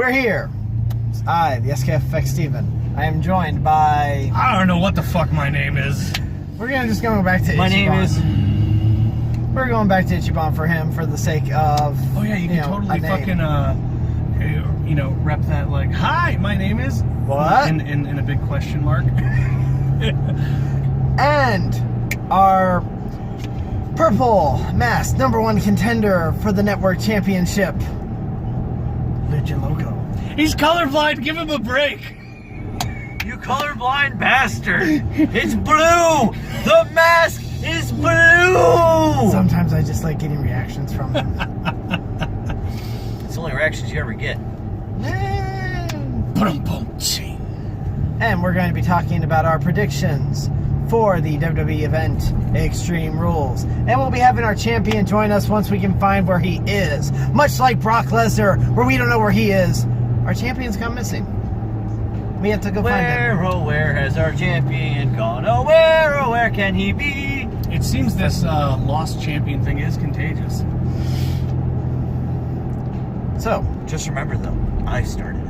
we're here. It's I, the SKFeffect Steven. I am joined by... I don't know what the fuck my name is. We're just going back to Ichiban. My name is... We're going back to Ichiban for him for the sake of... Oh yeah, you can totally fucking, rep that like, hi, my name is... What? In a big question mark. And our purple mask #1 contender for the network championship, Lucha Loco. He's colorblind, give him a break. You colorblind bastard! It's blue! The mask is blue! Sometimes I just like getting reactions from him. It's the only reactions you ever get. And we're going to be talking about our predictions for the WWE event Extreme Rules. And we'll be having our champion join us once we can find where he is. Much like Brock Lesnar, where we don't know where he is, our champion's gone missing. We have to go find him. Where has our champion gone? Oh, where can he be? It seems this lost champion thing is contagious. So, Just remember though, I started it.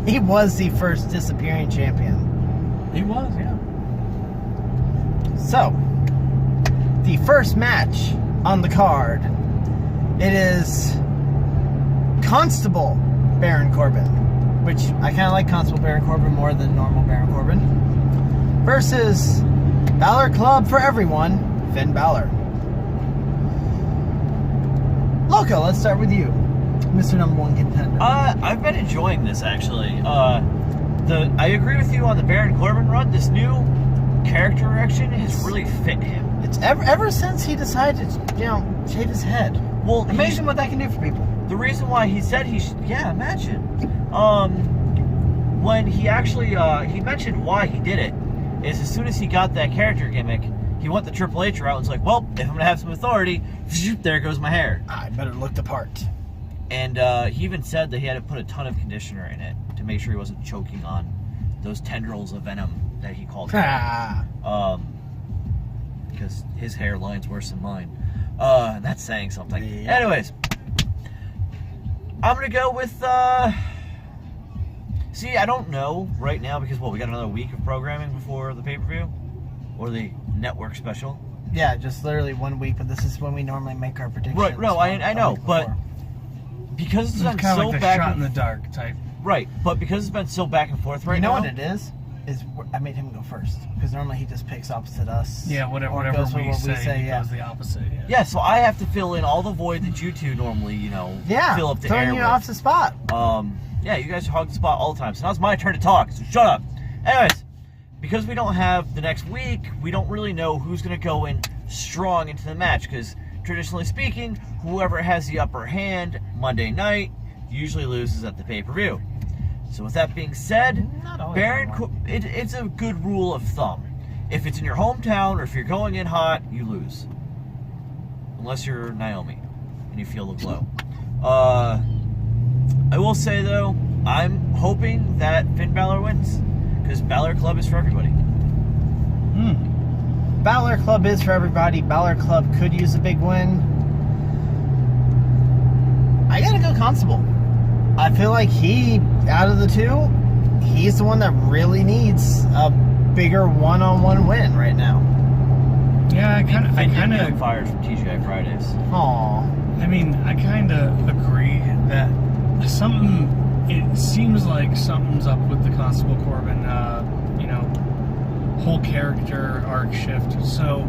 he was the first disappearing champion. He was, yeah. So, the first match on the card, it is Constable Baron Corbin, which I kind of like Constable Baron Corbin more than normal Baron Corbin, versus Balor Club for everyone, Finn Balor. Loco, let's start with you, Mr. #1 contender. I've been enjoying this actually. I agree with you on the Baron Corbin run. This new character direction has really fit him. It's ever since he decided to, shave his head. Well, Imagine what that can do for people. the reason why he said he should, imagine. When he actually, he mentioned why he did it, is as soon as he got that character gimmick, he went the Triple H route and was like, well, if I'm going to have some authority, there goes my hair. I better look the part. And he even said that he had to put a ton of conditioner in it to make sure he wasn't choking on those tendrils of venom that he called it. Because his hairline's worse than mine. And that's saying something. Yeah. Anyways, I'm going to go with... See, I don't know right now because, we got another week of programming before the pay-per-view? Or the network special? Yeah, just literally 1 week, but this is when we normally make our predictions. Right, no, I know, but because it's been kind of so like the back shot in the dark type. Right, but because it's been so back and forth You know now. what it is? I made him go first. Because normally he just picks opposite us. Yeah, whatever goes with we what say, yeah. goes the opposite. Yeah. Yeah, so I have to fill in all the void that you two normally, fill up the throwing air you with. off the spot. Yeah, you guys hog the spot all the time. So now it's my turn to talk, so shut up. Anyways, because we don't have the next week, we don't really know who's going to go in strong into the match. Because traditionally speaking, whoever has the upper hand Monday night usually loses at the pay-per-view. So with that being said, it's a good rule of thumb. If it's in your hometown or if you're going in hot, you lose. Unless you're Naomi and you feel the glow. I will say though, I'm hoping that Finn Balor wins. Because Balor Club is for everybody. Balor Club is for everybody. Balor Club could use a big win. I gotta go Constable. I feel like out of the two, he's the one that really needs a bigger one-on-one win right now. Yeah, I kind of fired from TGI Fridays. Aww. I mean, I kind of agree that it seems like something's up with the Constable Corbin, whole character arc shift. So,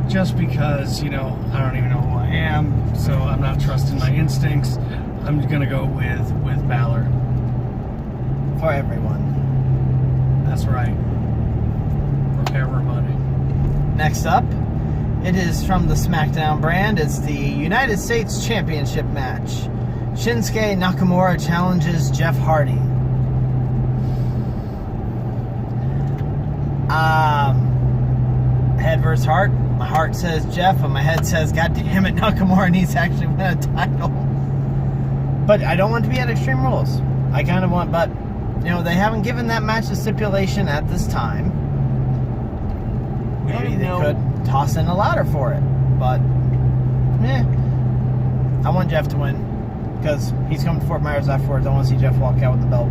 just because, I don't even know who I am, so I'm not trusting my instincts, I'm going to go with Balor. For everyone. That's right. For everybody. Next up, it is from the SmackDown brand. It's the United States Championship match. Shinsuke Nakamura challenges Jeff Hardy. Head versus heart. My heart says Jeff, and my head says, God damn it, Nakamura needs to actually win a title. But I don't want to be at Extreme Rules. I kind of want, but, they haven't given that match a stipulation at this time. Maybe they could toss in a ladder for it. But, I want Jeff to win. Because he's coming to Fort Myers afterwards. I want to see Jeff walk out with the belt.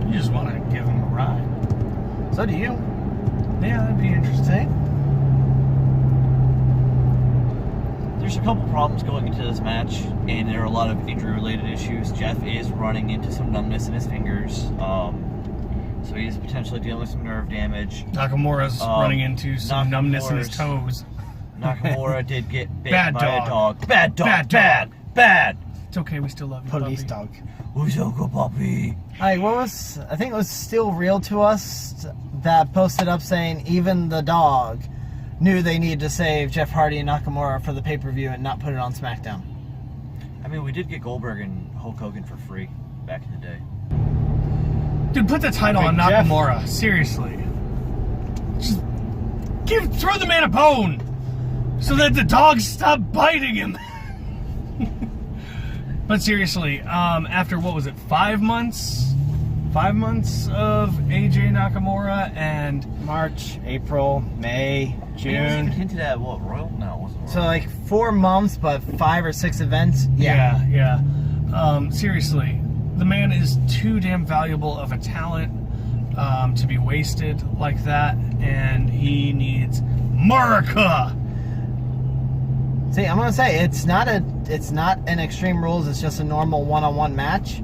You just want to give him a ride. So do you. Yeah, that'd be interesting. There's a couple problems going into this match, and there are a lot of injury-related issues. Jeff is running into some numbness in his fingers, so he is potentially dealing with some nerve damage. Nakamura's running into some numbness in his toes. Nakamura did get bit Bad by dog. a dog. Bad dog. Bad Bad. dog. Bad. It's okay, we still love you, Police puppy. dog. Who's your good puppy? Alright, I think it was Still Real to Us that posted up saying even the dog knew they needed to save Jeff Hardy and Nakamura for the pay-per-view and not put it on SmackDown. I mean, we did get Goldberg and Hulk Hogan for free back in the day. Dude, put the title Hey, on Jeff. Nakamura. Seriously. Just throw the man a bone so that the dogs stop biting him. But seriously, after what was it, 5 months? 5 months of AJ Nakamura and March, April, May, I mean, it was June. even hinted at what, Royal? No, it wasn't Royal. So like 4 months, but 5 or 6 events. yeah. Seriously, the man is too damn valuable of a talent to be wasted like that, and he needs America. See, I'm gonna say it's not an Extreme Rules. It's just a normal one-on-one match.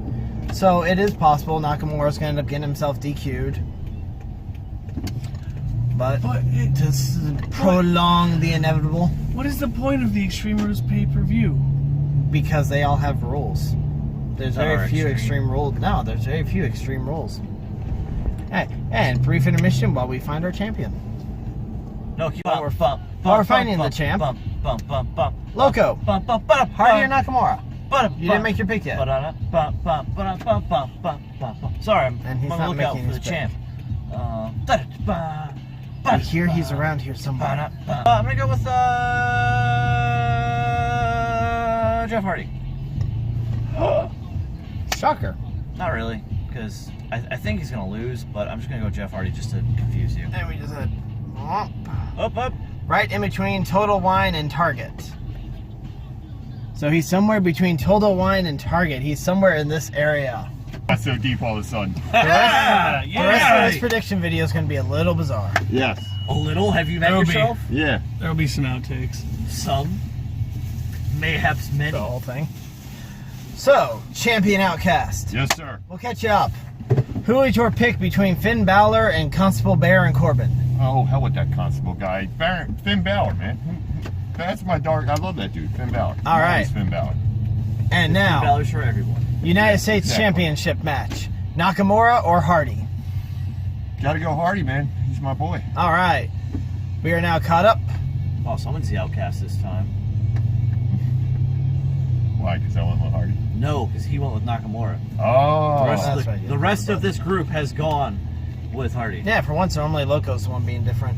So it is possible Nakamura's gonna end up getting himself DQ'd. But it just prolong the inevitable What is the point of the Extreme Rules pay-per-view? because they all have rules. There's That very are few extreme. extreme rules. No, there's very few Extreme Rules. Hey, and brief intermission while we find our champion. No, keep While we're finding the champ. Loco. Hardy or Nakamura? You didn't make your pick yet. Sorry, I'm And he's on not the lookout making for his the pick. champ. I hear he's around here somewhere. I'm gonna go with Jeff Hardy. Shocker. Not really, because I think he's gonna lose, but I'm just gonna go Jeff Hardy just to confuse you. And we just had Up. right in between Total Wine and Target. So he's somewhere between Total Wine and Target. He's somewhere in this area. Not so deep all of a sudden. The rest of this prediction video is going to be a little bizarre. Yes. A little. Have you met There'll be. yourself? Yeah. There'll be some outtakes. Some. Mayhaps many. The whole thing. So, champion Outkast. Yes, sir. We'll catch you up. Who is your pick between Finn Balor and Constable Baron Corbin? Oh, hell with that constable guy. Finn Balor, man. That's my dark. I love that dude, Finn Balor. All right. Finn Balor. And now, Balor's for everyone. United States Exactly. Championship match. Nakamura or Hardy? Gotta go Hardy, man. He's my boy. All right. We are now caught up. Oh, someone's the Outkast this time. Why? Because I went with Hardy. No, because he went with Nakamura. Oh. The rest, that's of, the, right, yeah. the rest of this group has gone with Hardy. Yeah, for once, normally Loco's the one being different.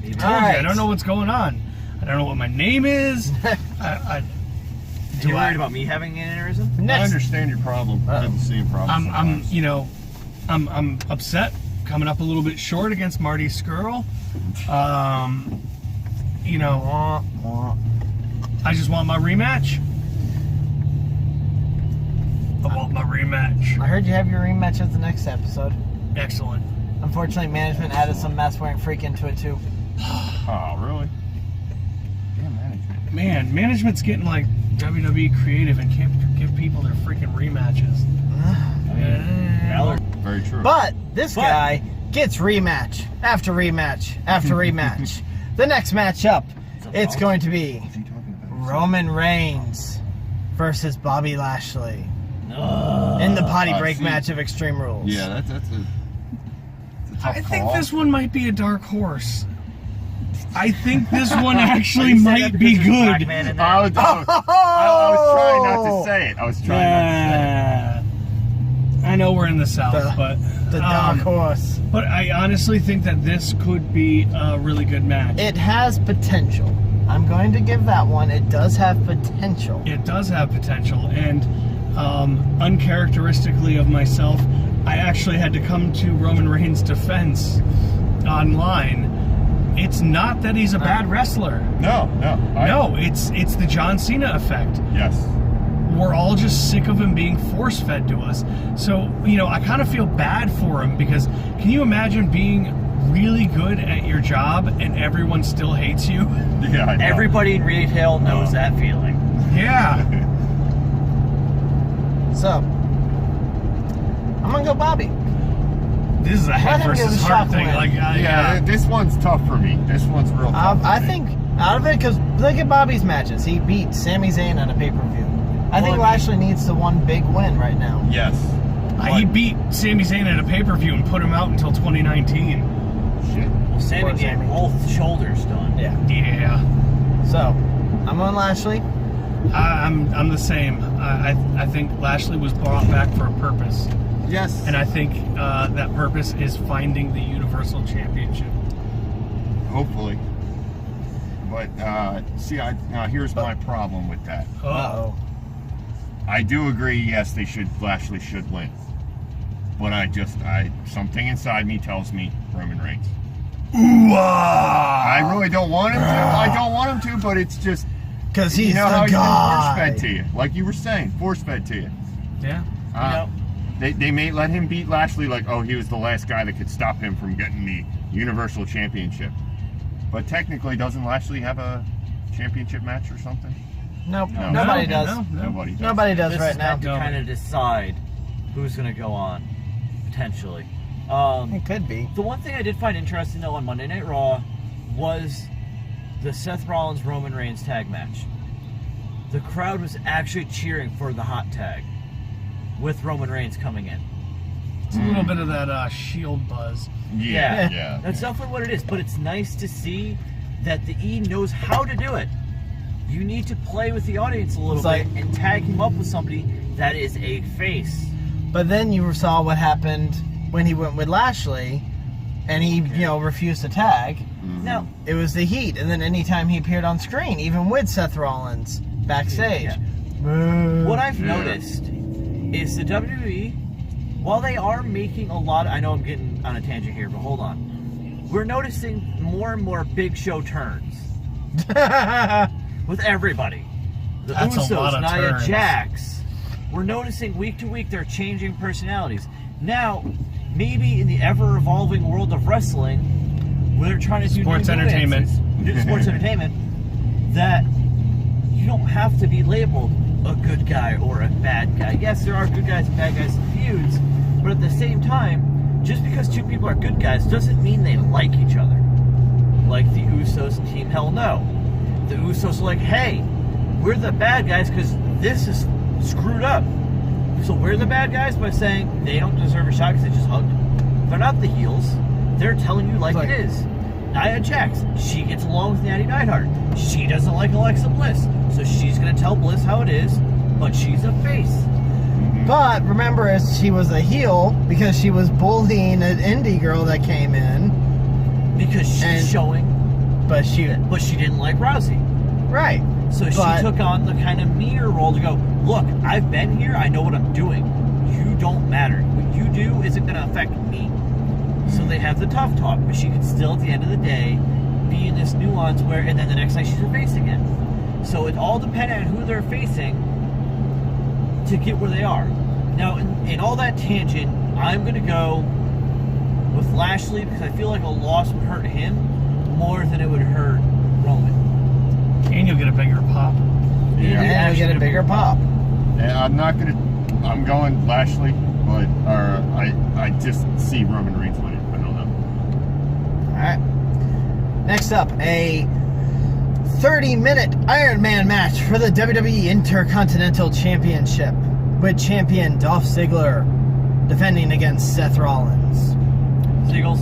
Maybe. All right. I don't know what's going on. I don't know what my name is. You worried about me having an aneurysm? I Next. understand your problem. I have the same problem. I'm upset. Coming up a little bit short against Marty Skrull. I just want my rematch. I want my rematch. I heard you have your rematch at the next episode. Excellent. Unfortunately, management added some mask-wearing freak into it, too. Oh, really? Damn management. Man, management's getting like WWE creative and can't give people their freaking rematches. Balor. Very true. But this guy gets rematch after rematch after rematch. The next matchup, it's going to be What's he talking about? Roman Reigns versus Bobby Lashley in the potty break see. match of Extreme Rules. Yeah, that's a tough I think call. this one might be a dark horse. I think this one actually You said that might because be there's a black good. man in there. I was trying not to say it. I was trying not to say it. I know we're in the South, but The dark horse. But I honestly think that this could be a really good match. It has potential. I'm going to give that one. It does have potential. It does have potential, and uncharacteristically of myself, I actually had to come to Roman Reigns' defense online. It's not that he's a bad wrestler. No. No, it's the John Cena effect. Yes. we're all just sick of him being force-fed to us. So, I kind of feel bad for him because can you imagine being really good at your job and everyone still hates you? Yeah, I know. Everybody in retail knows that feeling. Yeah. So, I'm gonna go Bobby. This is a head Let him give versus a heart shock thing. win. Like, Yeah, this one's tough for me. This one's real tough. I for me. think out of it, because look at Bobby's matches. He beat Sami Zayn at a pay-per-view. I think Lashley needs the one big win right now. Yes. he beat Sami Zayn at a pay-per-view and put him out until 2019. Shit. Well, Sammy Poor getting Sammy. both shoulders done. Yeah. Yeah. So, I'm on Lashley. I'm the same. I think Lashley was brought back for a purpose, Yes. and I think that purpose is finding the Universal Championship. Hopefully. But see, now here's my problem with that. Uh-oh. I do agree. Yes, Lashley should win. But something inside me tells me Roman Reigns. I really don't want him to. I don't want him to, but it's just Because he's you know how the he's been guy. force fed to you, like you were saying, force fed to you. Yeah. They may let him beat Lashley like, oh, he was the last guy that could stop him from getting the Universal Championship. But technically, doesn't Lashley have a championship match or something? Nope. No. Nobody No, does. no. Nobody does. Nobody does This right is now. meant to kind of decide who's going to go on, potentially. It could be. The one thing I did find interesting, though, on Monday Night Raw was the Seth Rollins-Roman Reigns tag match. The crowd was actually cheering for the hot tag with Roman Reigns coming in. It's a little bit of that Shield buzz. Yeah. That's definitely what it is, but it's nice to see that the E knows how to do it. You need to play with the audience a little It's bit like- and tag him up with somebody that is a face. But then you saw what happened when he went with Lashley, and he, refused to tag. Now, It was the heat, and then anytime he appeared on screen, even with Seth Rollins backstage. Yeah. Boo. what I've Yeah. noticed is the WWE, while they are making a lot, I know I'm getting on a tangent here, but hold on. We're noticing more and more big show turns with everybody. The That's a Usos, lot of Nia turns. Jax. We're noticing week to week they're changing personalities. Now, maybe in the ever-evolving world of wrestling, where they're trying to do Sports new entertainment. sports entertainment, that you don't have to be labeled a good guy or a bad guy. Yes, there are good guys and bad guys in feuds, but at the same time, just because two people are good guys doesn't mean they like each other. Like the Usos and Team Hell No. The Usos are like, hey, we're the bad guys because this is screwed up. So we're the bad guys by saying they don't deserve a shot because they just hugged. They're not the heels. They're telling you like it is. Nia Jax, she gets along with Natty Neidhart. She doesn't like Alexa Bliss, so she's going to tell Bliss how it is, but she's a face. But remember, she was a heel because she was bullying an indie girl that came in. Because she's And- showing, But she, but she didn't like Rousey. right. So she But- took on the kind of meaner role to go, look, I've been here, I know what I'm doing. You don't matter. What you do isn't going to affect me. So they have the tough talk, but she can still, at the end of the day, be in this nuance where, and then the next night she's a face again. So it all depends on who they're facing to get where they are. Now, in all that tangent, I'm going to go with Lashley because I feel like a loss would hurt him more than it would hurt Roman. And you'll get a bigger pop. Yeah. And you get a bigger pop. And I'm going Lashley, but I just see Roman Reigns winning. I don't know. Alright. Next up, a 30-minute Iron Man match for the WWE Intercontinental Championship with champion Dolph Ziggler defending against Seth Rollins. Ziggles.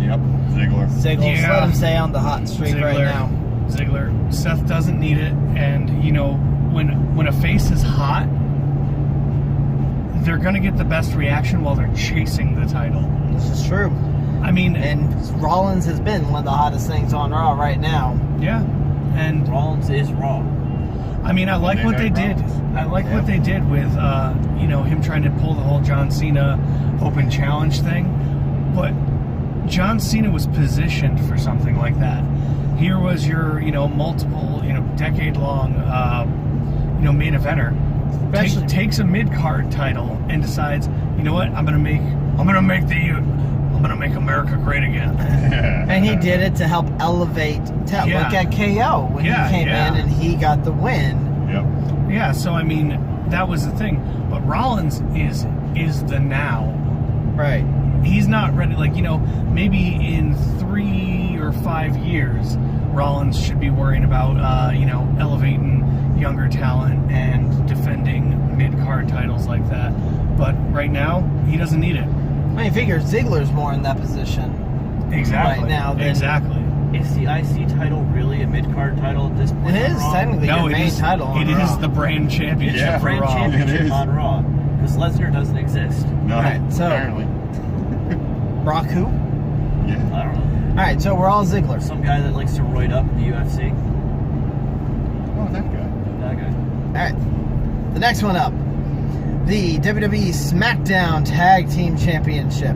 Yep, Ziggler. Ziggles, Yeah. let him stay on the hot streak right now. Ziggler. Seth doesn't need it, and when a face is hot, they're gonna get the best reaction while they're chasing the title. This is true. I mean, And Rollins has been one of the hottest things on Raw right now. yeah, and Rollins is Raw. I mean, I like what they did. I like what they did with, him trying to pull the whole John Cena open challenge thing. But John Cena was positioned for something like that. Here was your, multiple, decade-long, main eventer. Especially- takes a mid-card title and decides, you know what, I'm gonna make America great again. And he did it to help elevate. Yeah. Look at KO when Yeah, he came yeah. in and he got the win. Yep. Yeah, so I mean, that was the thing. But Rollins is the now. Right. He's not ready. Like, you know, maybe in 3 or 5 years, Rollins should be worrying about, you know, elevating younger talent and defending mid-card titles like that. But right now, he doesn't need it. I mean, figure Ziggler's more in that position. Exactly. Right now, then- exactly. Is the IC title really a mid-card title at this point? It is on Raw? technically No, your it main is. title. on It is Raw. the brand championship Yeah, for Brand Raw. championship It is. on Raw. Because Lesnar doesn't exist. No, Alright, so- apparently. Brock who? Yeah. I don't know. Alright, so we're all Ziggler. Some guy that likes to roid up in the UFC. Oh, that guy. That guy. Alright. The next one up. The WWE SmackDown Tag Team Championship.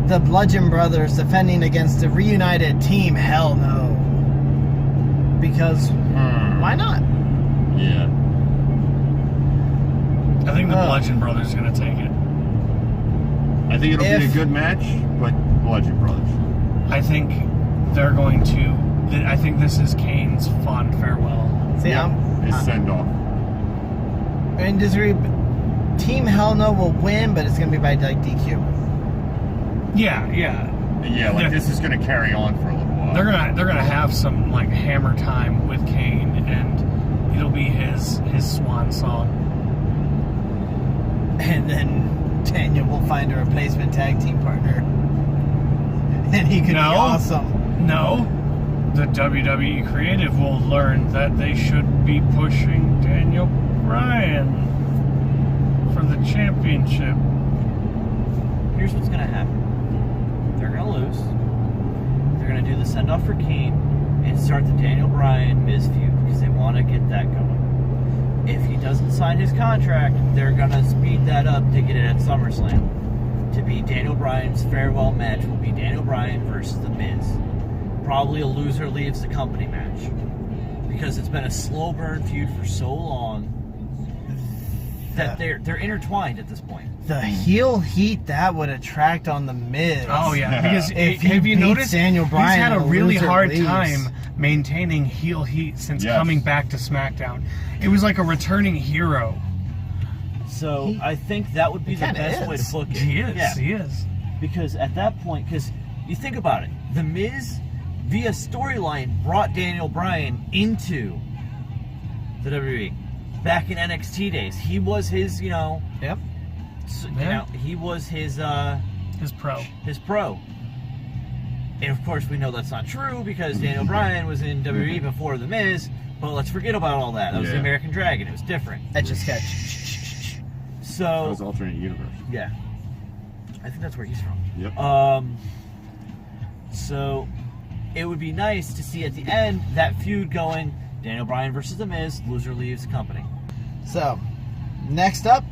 The Bludgeon Brothers defending against the reunited Team Hell No. Because why not? Yeah. I think the Bludgeon Brothers are going to take it. I think it'll be a If- good match, but Bludgeon Brothers. I think they're going to. I think this is Kane's fond farewell. See, His send-off. I'm in disagree. Team Hell No will win, but it's going to be by like DQ. Yeah, yeah. Yeah, like Yeah. this is going to carry on for a little while. They're gonna have some like hammer time with Kane, and it'll be his swan song. And then Daniel will find a replacement tag team partner. And he could be awesome. No, the WWE creative will learn that they should be pushing Daniel Bryan for the championship. Here's what's going to happen. They're going to lose. They're going to do the send-off for Kane and start the Daniel Bryan Miz feud because they want to get that going. If he doesn't sign his contract, they're going to speed that up to get it at SummerSlam. To be Daniel Bryan's farewell match will be Daniel Bryan versus The Miz. Probably a loser leaves the company match. Because it's been a slow burn feud for so long that they're intertwined at this point. The heel heat that would attract on the Miz. Oh yeah, because If he have you beats noticed Daniel Bryan he's had a and the really loser hard leaves. time maintaining heel heat since Yes. coming back to SmackDown. It was like a returning hero. So I think that would be the kinda best way to is. book it. He is. Yeah. He is. Because at that point, because you think about it, The Miz, via storyline, brought Daniel Bryan into the WWE. Back in NXT days, he was his, you know, Yep. he was his Pro. pro. And of course, we know that's not true because Daniel Bryan was in WWE before The Miz. But let's forget about all that. That was the Yeah. American Dragon. It was different. Etch a sketch. That was So alternate universe. yeah, I think that's where he's from. Yep. So it would be nice to see at the end that feud going Daniel Bryan versus The Miz, loser leaves the company. So, next up,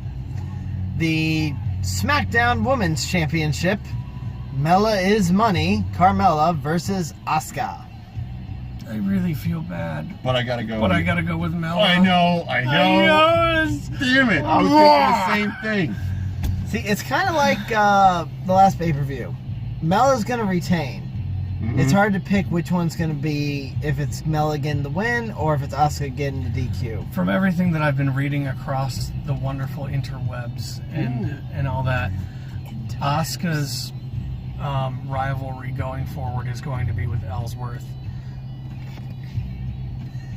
the SmackDown Women's Championship. Mela is Money, Carmella versus Asuka. I really feel bad, but I gotta go. but I gotta go with Mel. I know. Damn it! I was thinking the same thing. See, it's kind of like the last pay-per-view. Mela's going to retain. Mhm. It's hard to pick which one's going to be, if it's Mela getting the win or if it's Asuka getting the DQ. From everything that I've been reading across the wonderful interwebs and all that, Asuka's rivalry going forward is going to be with Ellsworth.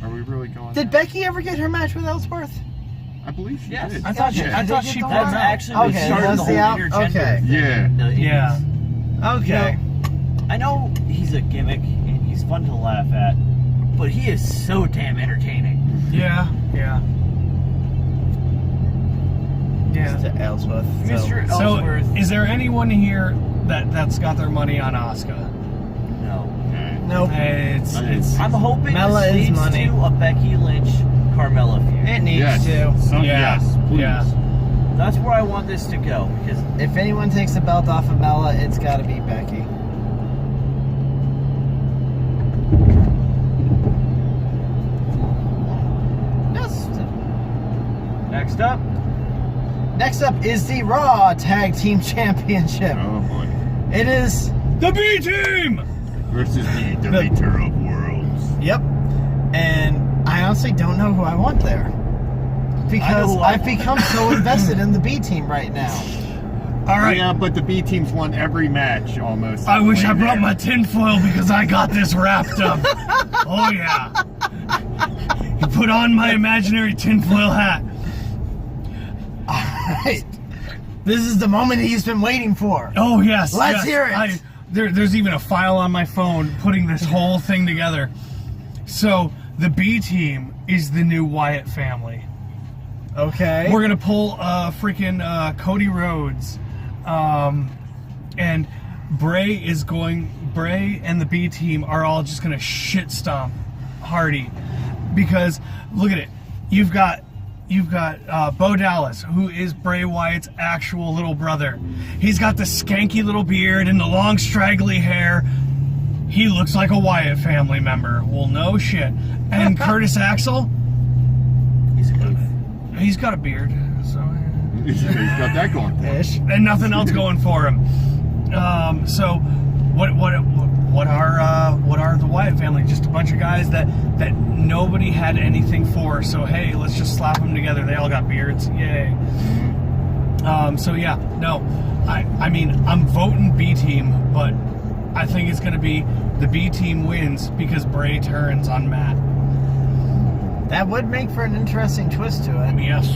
Are we really going? Did there? Becky ever get her match with Ellsworth? I believe she Yes. did. I thought she. Yeah. I thought Did she they get won the That's one? out. actually what Okay, started that's the the whole out- intergender okay. thing. Yeah. in the 80s. Yeah. Okay. I know he's a gimmick and he's fun to laugh at, but he is so damn entertaining. Yeah. Yeah. Yeah. Mr. Ellsworth. Mr. So, Ellsworth, is there anyone here that's got their money on Asuka? no. Nope. It's I'm hoping Mela this is leads money. to a Becky Lynch Carmella feud. It needs Yes. to. Yeah. Yes. Please. Yeah. That's where I want this to go because If anyone takes the belt off of Mela, it's got to be Becky. next up, Next up is the Raw Tag Team Championship. Oh boy. It is The B Team! Versus the Debater of Worlds. Yep. And I honestly don't know who I want there. Because I've become so invested in the B team right now. All right. Yeah, but the B team's won every match almost. I wish I Way brought there. my tinfoil because I got this wrapped up. Oh, yeah. You put on my imaginary tinfoil hat. Alright. This is the moment he's been waiting for. Oh, yes. Let's yes. hear it. There's even a file on my phone putting this whole thing together. So, the B Team is the new Wyatt family. Okay. We're gonna pull freaking Cody Rhodes, and Bray and the B Team are all just gonna shit stomp Hardy, because look at it. You've got Bo Dallas, who is Bray Wyatt's actual little brother. He's got the skanky little beard and the long straggly hair. He looks like a Wyatt family member. Well, no shit. And Curtis Axel, he's got a beard, so He's got that going for him. Ish. and nothing else going for him. So, what are the Wyatt family? Just a bunch of guys that nobody had anything for. So hey, let's just slap them together. They all got beards, yay. So yeah, no, I mean I'm voting B team, but I think it's gonna be the B team wins because Bray turns on Matt. That would make for an interesting twist to it. Yes.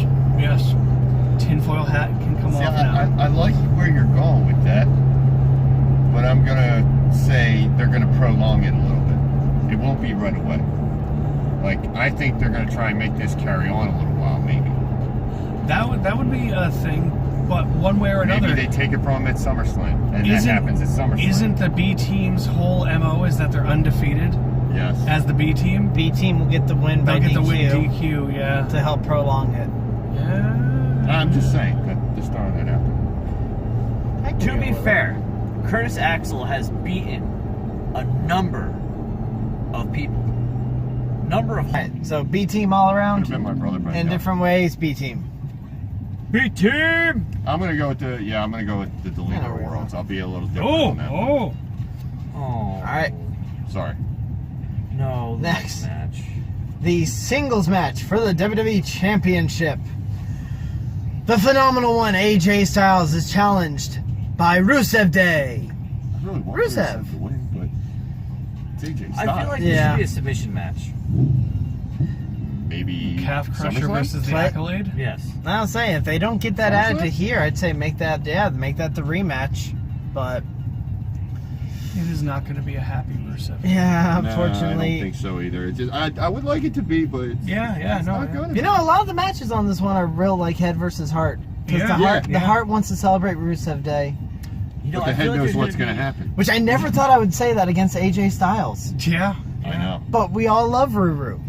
Tinfoil hat can come See, off now. I like where you're going with that, but I'm gonna say they're gonna prolong it a little bit. It won't be right away. Like, I think they're gonna try and make this carry on a little while, maybe. That would be a thing, but one way or another. Maybe they take it from them at SummerSlam, and that happens at SummerSlam. Isn't the B team's whole MO is that they're undefeated Yes. as the B team? B team will get the win by They'll get the DQ win DQ, yeah. to help prolong it. Yeah. I'm just saying, just throwing that out there. To be fair, Curtis Axel has beaten a number of people. Alright, so B team all around Could've been my brother, but in no. different ways. B team. B team. I'm gonna go with the Deleter of Worlds. I'll be a little different on that. Oh. All right. Sorry. No. the Next. match. The singles match for the WWE Championship. The phenomenal one, AJ Styles, is challenged by Rusev Day. I really want Rusev. to win, but it's AJ Styles. I feel like this Yeah. should be a submission match. Maybe Calf Crusher SummerSlam? versus the Play- Accolade? Yes. I'll say if they don't get that SummerSlam? added to here, I'd say make that the rematch. But It is not going to be a happy Rusev. yeah, Nah, unfortunately, I don't think so either. It's just, I would like it to be, but it's, Yeah, it's no. not gonna you know, a lot of the matches on this one are real like head versus heart. Because Yeah. the heart wants to celebrate Rusev Day, You know, But the I head feel like knows there's what's gonna going to happen. which I never thought I would say that against AJ Styles. Yeah. I know. But we all love Ruru.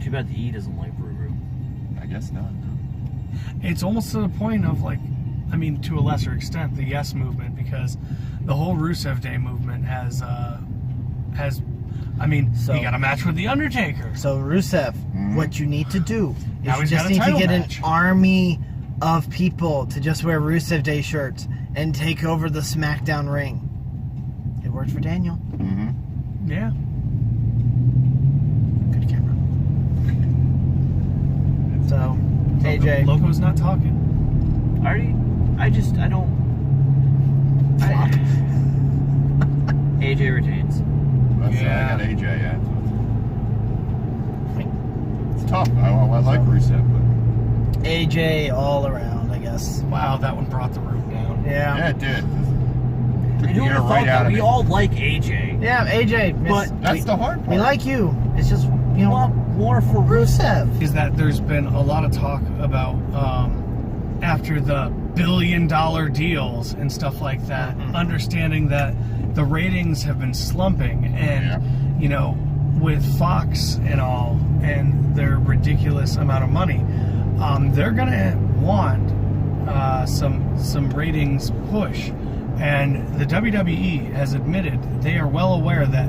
Too bad the E doesn't like Ruru. I guess not. It's almost to the point of like, I mean, to a lesser extent, the Yes movement, because the whole Rusev Day movement has, I mean, So- he got a match with The Undertaker. So Rusev, what you need to do is Now you he's just got a need to title get match. an army of people to just wear Rusev Day shirts and take over the SmackDown ring. It worked for Daniel. Mm-hmm. Yeah. Good camera. So, AJ. Loco's not talking. I don't. AJ retains. That's Yeah. I got AJ, yeah. It's tough. I like Rusev, but AJ all around, I guess. Wow, that one brought the room down. Yeah. yeah, it did. Took And the who would air have thought right out that? of We it. all like AJ. Yeah, AJ. But That's the hard part. we like you. It's just, you We want know, more for Rusev. Is that there's been a lot of talk about after the billion-dollar deals and stuff like that, understanding that the ratings have been slumping, and you know, with Fox and all, and their ridiculous amount of money, they're gonna want some ratings push, and the WWE has admitted they are well aware that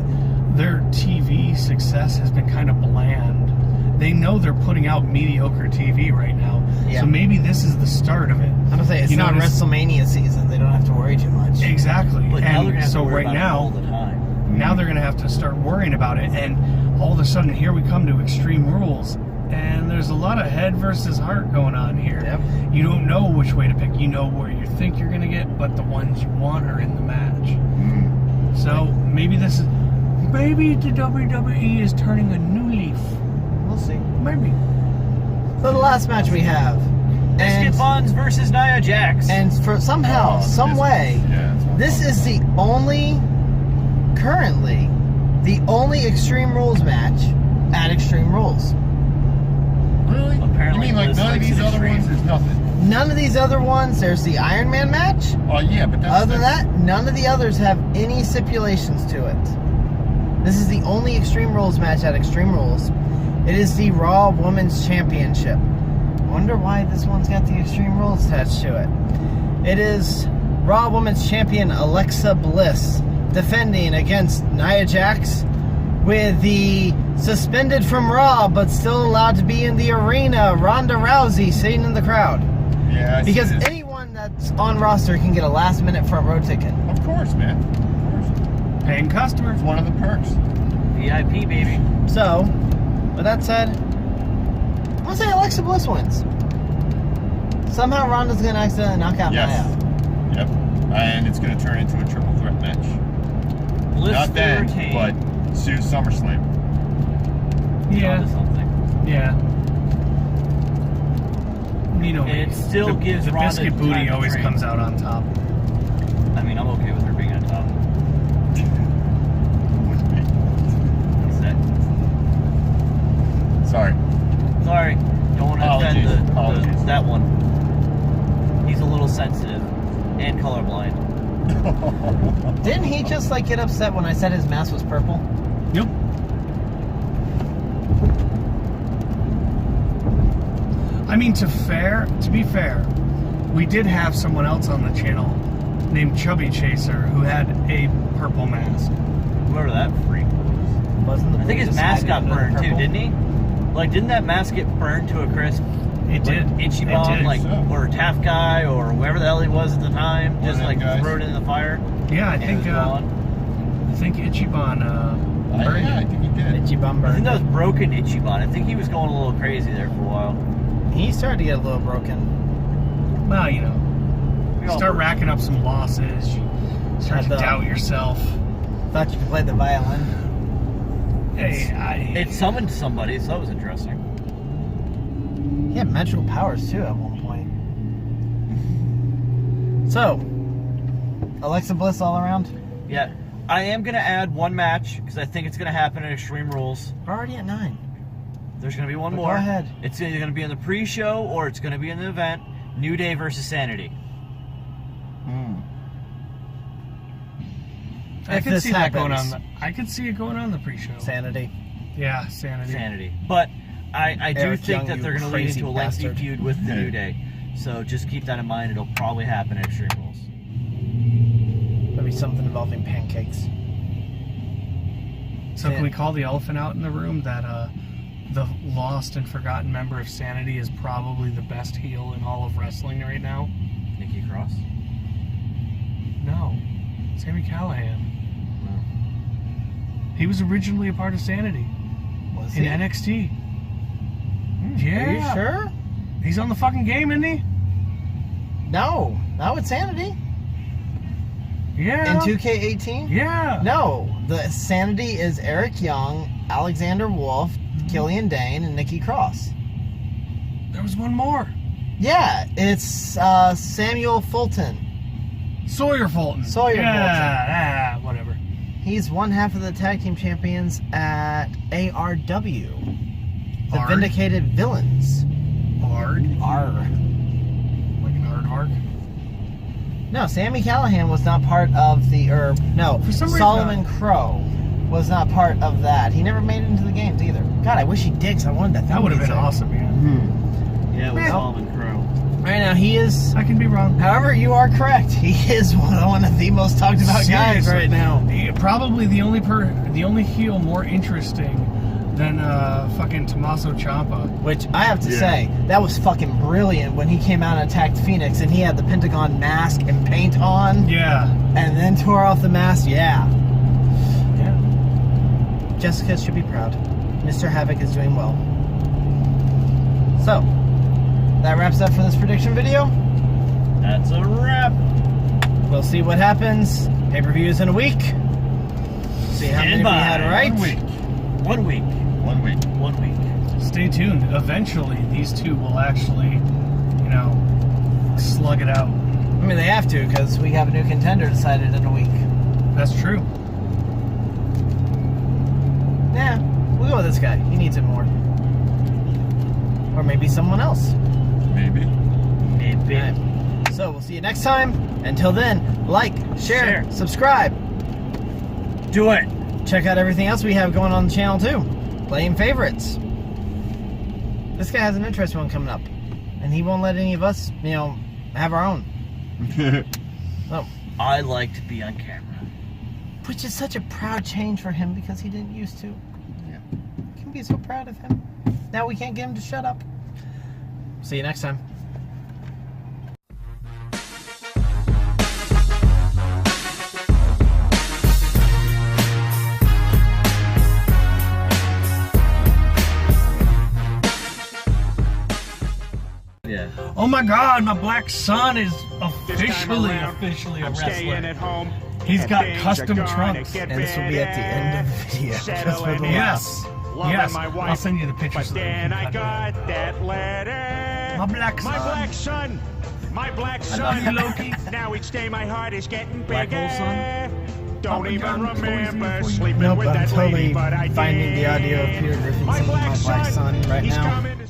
their TV success has been kind of bland. They know they're putting out mediocre TV right now, Yeah. So maybe this is the start of it. I'm gonna say it's You not notice- WrestleMania season. They don't have to worry too much. Exactly. But now they're gonna And have so to worry right about it all now, the time. now they're going to have to start worrying about it. And all of a sudden, here we come to Extreme Rules. And there's a lot of head versus heart going on here. Yep. You don't know which way to pick. You know where you think you're going to get, but the ones you want are in the match. So maybe this is... Maybe the WWE is turning a new leaf. We'll see. Maybe. So the last match we have, Biscuit and Buns versus Nia Jax. for somehow, some way, this is the only, currently, the only Extreme Rules match at Extreme Rules. Really? Apparently You mean like Bliss none of likes these it other extreme. ones? There's nothing. None of these other ones. There's the Iron Man match. Oh yeah, but that's Other than that, none of the others have any stipulations to it. This is the only Extreme Rules match at Extreme Rules. It is the Raw Women's Championship. Wonder why this one's got the Extreme Rules attached to it. It is Raw Women's Champion Alexa Bliss defending against Nia Jax with the suspended from Raw but still allowed to be in the arena Ronda Rousey sitting in the crowd. Yeah, I see Because this. anyone that's on roster can get a last minute front row ticket. Of course, man. Of course. Paying customer. It's one of the perks. VIP, baby. So, with that said, I'm gonna say Alexa Bliss wins. Somehow Ronda's gonna accidentally knock out Yes. Nia. Yep. And it's going to turn into a triple threat match. Bliss Not then, retain. but soon SummerSlam. Yeah. Onto something. Yeah. You know, And it still gives the Ronda biscuit time booty to always train. comes out on top. I mean, I'm okay with her being on top. With me. That's it. Sorry. Sorry. Don't want to offend Apologies. that one. He's a little sensitive and colorblind. Didn't he just like get upset when I said his mask was purple? Yep. I mean, to be fair, we did have someone else on the channel named Chubby Chaser who had a purple mask. Whoever that freak was. Wasn't the I think blue his mask got decided to burned too, purple? didn't he? Like, didn't that mask get burned to a crisp? It did. Ichiban, It did. like, so. or Taft guy, or whoever the hell he was at the time, One just of them like guys. threw it in the fire. Yeah, I and it think was gone. Ichiban burned Yeah, I it. think he did. Itchy bum I think burn. that was broken Ichiban. I think he was going a little crazy there for a while. He started to get a little broken. Well, you know, We you all- start racking up some losses. You start to Had the- doubt yourself. Thought you could play the violin. Hey, It summoned somebody, so that was interesting. He had magical powers too at one point. So, Alexa Bliss all around. Yeah, I am gonna add one match because I think it's gonna happen at Extreme Rules. We're already at 9. There's gonna be one But more. go ahead. It's either gonna be in the pre-show or it's gonna be in the event. New Day versus Sanity. I If could this see that going on. happens. I could see it going on the pre-show. Sanity. Yeah, Sanity. Sanity. But I do Eric think Young, that you they're gonna lead crazy into a lengthy bastard. feud with the New Day. So just keep that in mind. It'll probably happen at Extreme Rules. Maybe something involving pancakes. So Yeah. can we call the elephant out in the room that the lost and forgotten member of Sanity is probably the best heel in all of wrestling right now? Nikki Cross. No, Sami Callihan. He was originally a part of Sanity Was in he? NXT. Are Yeah. you sure? He's on the fucking game, isn't he? No, not with Sanity. Yeah. In 2K18? Yeah. No, the Sanity is Eric Young, Alexander Wolf, Killian Dane, and Nikki Cross. There was one more. Yeah, it's Samuel Fulton. Sawyer Fulton. Sawyer yeah, whatever. He's one half of the tag team champions at ARW. The Ard? Vindicated Villains. Ard? R. Like an aardvark? No, Sami Callihan was not part of the, For some reason, Solomon Crow was not part of that. He never made it into the games either. God, I wish he did, 'cause I wanted that. That would have been music. awesome, yeah. Yeah, with Well- Solomon Crow. Right now, he is. I can be wrong. However, you are correct. He is one of the most talked about guys Seriously. right now. Probably the only heel more interesting than fucking Tommaso Ciampa. Which I have to Yeah. say, that was fucking brilliant when he came out and attacked Phoenix and he had the Pentagon mask and paint on Yeah. and then tore off the mask. Yeah. Jessica should be proud. Mr. Havoc is doing well. So, that wraps up for this prediction video. That's a wrap. We'll see what happens. Pay-per-views in a week. See how many we had right. 1 week. 1 week. 1 week. 1 week. Stay tuned. Eventually, these two will actually, you know, slug it out. I mean, they have to because we have a new contender decided in a week. That's true. Yeah, we'll go with this guy. He needs it more. Or maybe someone else. Maybe. Maybe. Right. So we'll see you next time. Until then, like, share, subscribe. Do it. Check out everything else we have going on the channel too. Playing favorites. This guy has an interesting one coming up. And he won't let any of us, you know, have our own. Oh. I like to be on camera. Which is such a proud change for him because he didn't used to. Yeah. Can be so proud of him. Now we can't get him to shut up. See you next time. Yeah. Oh my God, my black son is This time officially around, a I'm staying wrestler. at home. He's and got things custom are gonna trunks. get And this will be at the end of the video. Just for Settling the in. Yes. Loving Yes. my wife, I'll send you the pictures. But then I got that letter. My black My son. black son. My black I love you, son. Loki. Now each day my heart is getting Black bigger. hole son? Don't my even God, I'm totally remember for you. sleeping Nope, with I'm that totally lady, but I finding did. the audio of Peter Griffin My singing black My Black son. Son right He's now. coming to